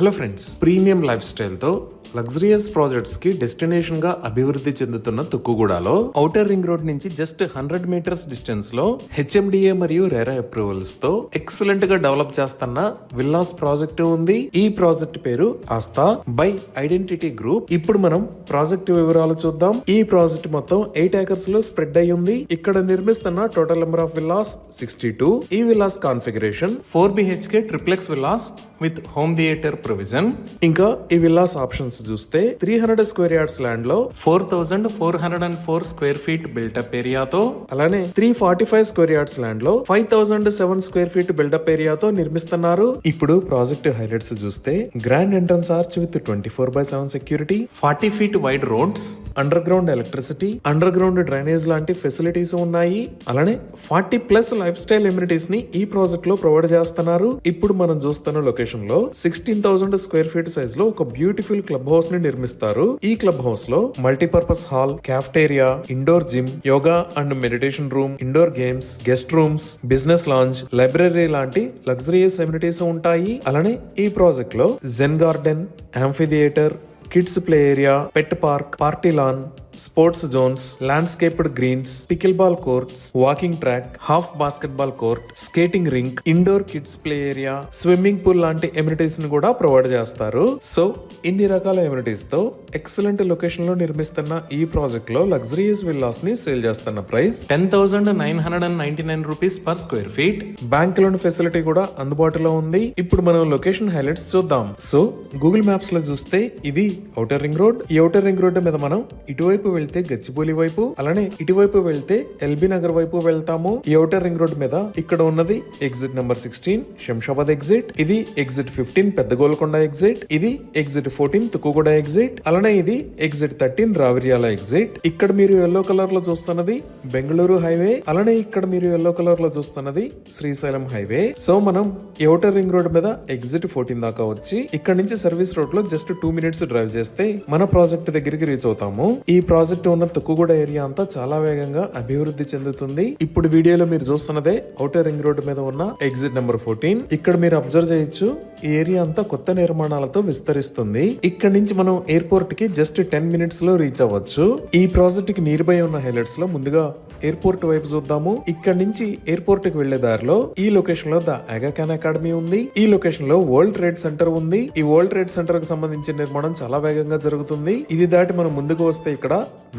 Hello friends, premium life స్టైల్తో luxurious projects కి destination గా అభివృద్ధి చెందుతున్న తుక్కుగూడలో ఔటర్ రింగ్ రోడ్ నుంచి జస్ట్ 100 మీటర్స్ డిస్టెన్స్ లో హెచ్ఎండిఏ మరియు రెరా అప్రూవల్స్ తో ఎక్సలెంట్ గా డెవలప్ చేస్తున్న విల్లాస్ ప్రాజెక్ట్ ఉంది. ఈ ప్రాజెక్ట్ పేరు ఆస్థా బై ఐడెంటిటీ గ్రూప్. ఇప్పుడు మనం ప్రాజెక్ట్ వివరాలు చూద్దాం. ఈ ప్రాజెక్ట్ మొత్తం 8 ఏకర్స్ లో స్ప్రెడ్ అయి ఉంది. ఇక్కడ నిర్మిస్తున్న టోటల్ నెంబర్ ఆఫ్ విల్లాస్ 62. ఈ villas configuration 4 BHK triplex villas with home theatre provision. ఇంకా ఈ విల్లాస్ ఆప్షన్స్ చూస్తే 300 స్క్వేర్ యార్డ్స్ ల్యాండ్ లో 4404 స్క్వేర్ ఫీట్ బిల్డప్ ఏరియాతో, అలానే 345 స్క్వేర్ యార్డ్స్ ల్యాండ్ లో 5007 స్క్వేర్ ఫీట్ బిల్డప్ ఏరియాతో నిర్మిస్తున్నారు. ఇప్పుడు ప్రాజెక్ట్ హైలైట్స్ చూస్తే grand entrance arch with 24/7 security, 40 feet wide roads, under ground electricity, under ground drainage లాంటి ఫెసిలిటీస్ ఉన్నాయి. అలానే 40+ లైఫ్ స్టైల్ ఎమ్యూనిటీస్ ని ఈ ప్రాజెక్ట్ లో ప్రొవైడ్ చేస్తున్నారు. ఇప్పుడు మనం చూస్తున్న లొకేషన్ లో 16,000 స్క్వేర్ ఫీట్ సైజ్ లో ఒక బ్యూటిఫుల్ క్లబ్ హౌస్ ని నిర్మిస్తారు. ఈ క్లబ్ హౌస్ లో multipurpose hall, cafeteria, indoor gym, yoga and meditation room, indoor games, guest rooms, business lounge, library లాంటి లగ్జరియస్ ఎమ్యూనిటీస్ ఉంటాయి. అలానే ఈ ప్రాజెక్ట్ లో zen garden, amphitheatre, kids play area, pet park, party lawn, sports zones, landscaped greens, pickleball courts, walking track, half basketball court, skating rink, indoor kids play area, swimming pool లాంటి amenities ని కూడా provide చేస్తారు. So ఇన్ని రకాల amenities తో excellent location లో నిర్మిస్తున్న ఈ ప్రాజెక్ట్ లో లగ్జరియస్ విల్లాస్ ని సేల్ చేస్తున్న price 10,999 rupees per square feet. Bank loan facility కూడా అందుబాటులో ఉంది. ఇప్పుడు మనం లొకేషన్ హైలైట్స్ చూద్దాం. సో గూగుల్ మ్యాప్స్ లో చూస్తే ఇది ఔటర్ రింగ్ రోడ్. ఈ ఔటర్ రింగ్ రోడ్ మీద మనం ఇటువైపు వెళ్తే గచ్చిబౌలి వైపు, అలానే ఇటువైపు వెళ్తే ఎల్బీ నగర్ వైపు వెళ్తాము. ఈ ఔటర్ రింగ్ రోడ్ మీద ఇక్కడ ఉన్నది ఎగ్జిట్ నెంబర్ 16 శంషాబాద్ ఎగ్జిట్, ఇది ఎగ్జిట్ 15 పెద్ద గోల్కొండ ఎగ్జిట్, ఇది ఎగ్జిట్ 14 తుక్కుగూడ ఎగ్జిట్, అలానే ఇది ఎగ్జిట్ 13 రావిర్యాల ఎగ్జిట్. ఇక్కడ మీరు ఎల్లో కలర్ లో చూస్తున్నది బెంగళూరు హైవే, అలానే ఇక్కడ మీరు ఎల్లో కలర్ లో చూస్తున్నది శ్రీశైలం హైవే. సో మనం ఈ ఔటర్ రింగ్ రోడ్ మీద ఎగ్జిట్ 14 దాకా వచ్చి ఇక్కడ నుంచి సర్వీస్ రోడ్ లో జస్ట్ 2 minutes డ్రైవ్ చేస్తే మన ప్రాజెక్ట్ దగ్గరికి రీచ్ అవుతాము. ఈ ప్రాజెక్ట్ ఉన్న తుక్కుగూడ ఏరియా అంతా చాలా వేగంగా అభివృద్ధి చెందుతుంది. ఇప్పుడు వీడియోలో మీరు చూస్తున్నదే ఔటర్ రింగ్ రోడ్ మీద ఉన్న ఎగ్జిట్ నెంబర్ 14. ఇక్కడ మీరు అబ్జర్వ్ చేయొచ్చు, ఈ ఏరియా అంతా కొత్త నిర్మాణాలతో విస్తరిస్తుంది. ఇక్కడ నుంచి మనం ఎయిర్పోర్ట్ కి జస్ట్ 10 minutes లో రీచ్ అవ్వచ్చు. ఈ ప్రాజెక్ట్ కి నియర్ బై ఉన్న హైలైట్స్ లో ముందుగా ఎయిర్పోర్ట్ వైపు చూద్దాము. ఇక్కడ నుంచి ఎయిర్పోర్ట్ కి వెళ్లే దారిలో ఈ లొకేషన్ లో ద ఆగా ఖాన్ అకాడమీ ఉంది. ఈ లొకేషన్ లో వరల్డ్ ట్రేడ్ సెంటర్ ఉంది. ఈ వరల్డ్ ట్రేడ్ సెంటర్ కి సంబంధించిన నిర్మాణం చాలా వేగంగా జరుగుతుంది. ఇది దాటి మనం ముందుకు వస్తే ఇక్కడ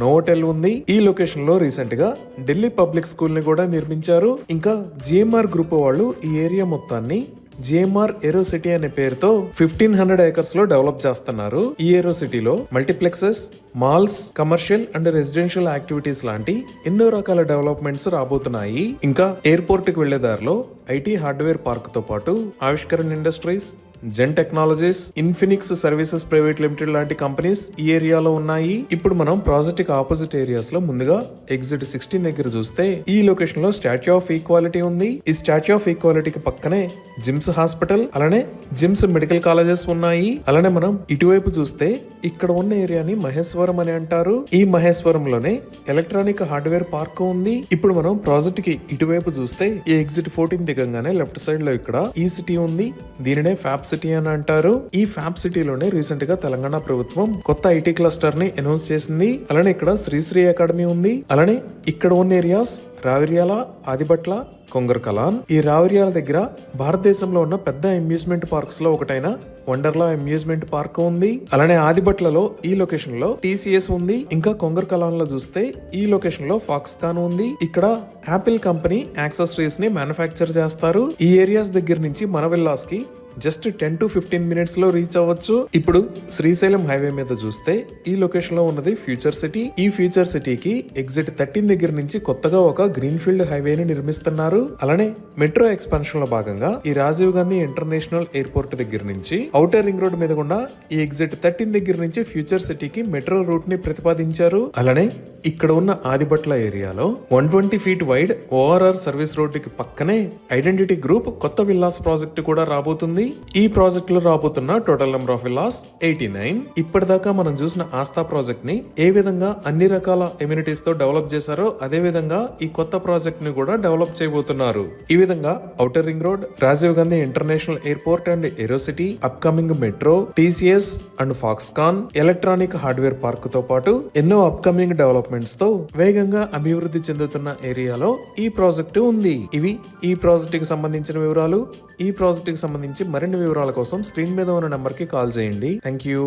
నోవోటెల్ ఉంది. ఈ లొకేషన్ లో రీసెంట్ గా ఢిల్లీ పబ్లిక్ స్కూల్ ని కూడా నిర్మించారు. ఇంకా జిఎంఆర్ గ్రూప్ వాళ్ళు ఈ ఏరియా మొత్తాన్ని జిఎంఆర్ ఏరో సిటీ అనే పేరుతో 1500 ఏకర్స్ లో డెవలప్ చేస్తున్నారు. ఈ ఏరో సిటీలో multiplexes, malls, commercial and residential activities లాంటి ఎన్నో రకాల డెవలప్మెంట్స్ రాబోతున్నాయి. ఇంకా ఎయిర్పోర్ట్ కి వెళ్లే దారిలో ఐటీ హార్డ్వేర్ పార్క్ తో పాటు Avishkaran industries, Zen technologies, Infinix services private limited లాంటి కంపెనీస్ ఈ ఏరియాలో ఉన్నాయి. ఇప్పుడు మనం ప్రాజెక్ట్ కి ఆపోజిట్ ఏరియాస్ లో ముందుగా ఎగ్జిట్ 16 దగ్గర చూస్తే ఈ లొకేషన్ లో స్టాచ్యూ ఆఫ్ ఈక్వాలిటీ ఉంది. ఈ స్టాచ్యూ ఆఫ్ ఈక్వాలిటీకి పక్కనే జిమ్స్ హాస్పిటల్, అలానే జిమ్స్ మెడికల్ కాలేజెస్ ఉన్నాయి. అలానే మనం ఇటువైపు చూస్తే ఇక్కడ ఉన్న ఏరియాని మహేశ్వరం అని అంటారు. ఈ మహేశ్వరంలోనే ఎలక్ట్రానిక్ హార్డ్వేర్ పార్క్ ఉంది. ఇప్పుడు మనం ప్రాజెక్ట్ కి ఇటువైపు చూస్తే ఈ ఎగ్జిట్ 14 దిగంగానే లెఫ్ట్ సైడ్ లో ఇక్కడ ఈ సిటీ ఉంది. దీనినే ఫ్యాబ్ సిటీ అని అంటారు. ఈ ఫ్యాబ్ సిటీలోనే రీసెంట్ గా తెలంగాణ ప్రభుత్వం కొత్త ఐటీ క్లస్టర్ ని అనౌన్స్ చేసింది. అలానే ఇక్కడ శ్రీశ్రీ అకాడమీ ఉంది. అలానే ఇక్కడ ఉన్న ఏరియాస్ రావిర్యాల, ఆదిబట్ల, కొంగర్కలాన్. ఈ రావిర్యాల దగ్గర భారతదేశంలో ఉన్న పెద్ద అమ్యూజ్మెంట్ పార్క్స్ లో ఒకటైన వండర్లా అమ్యూజ్మెంట్ పార్క్ ఉంది. అలానే ఆదిబట్లలో ఈ లొకేషన్ లో TCS ఉంది. ఇంకా కొంగర్కలాన్ లో చూస్తే ఈ లొకేషన్ లో ఫాక్స్కాన్ ఉంది. ఇక్కడ యాపిల్ కంపెనీ యాక్సెసరీస్ ని మ్యానుఫ్యాక్చర్ చేస్తారు. ఈ ఏరియాస్ దగ్గర నుంచి మన విల్లాస్ కి జస్ట్ 10 to 15 minutes లో రీచ్ అవ్వచ్చు. ఇప్పుడు శ్రీశైలం హైవే మీద చూస్తే ఈ లొకేషన్ లో ఉన్నది ఫ్యూచర్ సిటీ. ఈ ఫ్యూచర్ సిటీకి ఎగ్జిట్ 13 దగ్గర నుంచి కొత్తగా ఒక గ్రీన్ ఫీల్డ్ హైవేని నిర్మిస్తున్నారు. అలానే మెట్రో ఎక్స్పాన్షన్ లో భాగంగా ఈ రాజీవ్ గాంధీ ఇంటర్నేషనల్ ఎయిర్పోర్ట్ దగ్గర నుంచి ఔటర్ రింగ్ రోడ్ మీద గుండా ఈ ఎగ్జిట్ 13 దగ్గర నుంచి ఫ్యూచర్ సిటీకి మెట్రో రూట్ ని ప్రతిపాదించారు. అలానే ఇక్కడ ఉన్న ఆదిబట్ల ఏరియాలో 120 feet వైడ్ ORR సర్వీస్ రోడ్డుకి పక్కనే ఐడెంటిటీ గ్రూప్ కొత్త విల్లాస్ ప్రాజెక్ట్ కూడా రాబోతుంది. ఉంది. ఈ ప్రాజెక్ట్ లో రాబోతున్న టోటల్ నెంబర్ ఆఫ్ విల్లాస్ 89. ఇప్పటిదాకా మనం చూసిన ఆస్థా ప్రాజెక్ట్ ని ఏ విధంగా అన్ని రకాల ఎమ్యూనిటీస్ తో డెవలప్ చేశారో అదే విధంగా ఈ కొత్త ప్రాజెక్ట్ ని కూడా డెవలప్ చేయబోతున్నారు. ఈ విధంగా outer ring road, Rajiv Gandhi international airport and aerocity, upcoming metro, TCS and Foxconn, electronic hardware park తో పాటు ఎన్నో అప్కమింగ్ డెవలప్మెంట్స్ తో వేగంగా అభివృద్ధి చెందుతున్న ఏరియాలో ఈ ప్రాజెక్టు ఉంది. ఇవి ఈ ప్రాజెక్ట్ కి సంబంధించిన వివరాలు. ఈ ప్రాజెక్ట్ కి సంబంధించి మరిన్ని వివరాల కోసం స్క్రీన్ మీద ఉన్న నంబర్ కి కాల్ చేయండి. Thank you.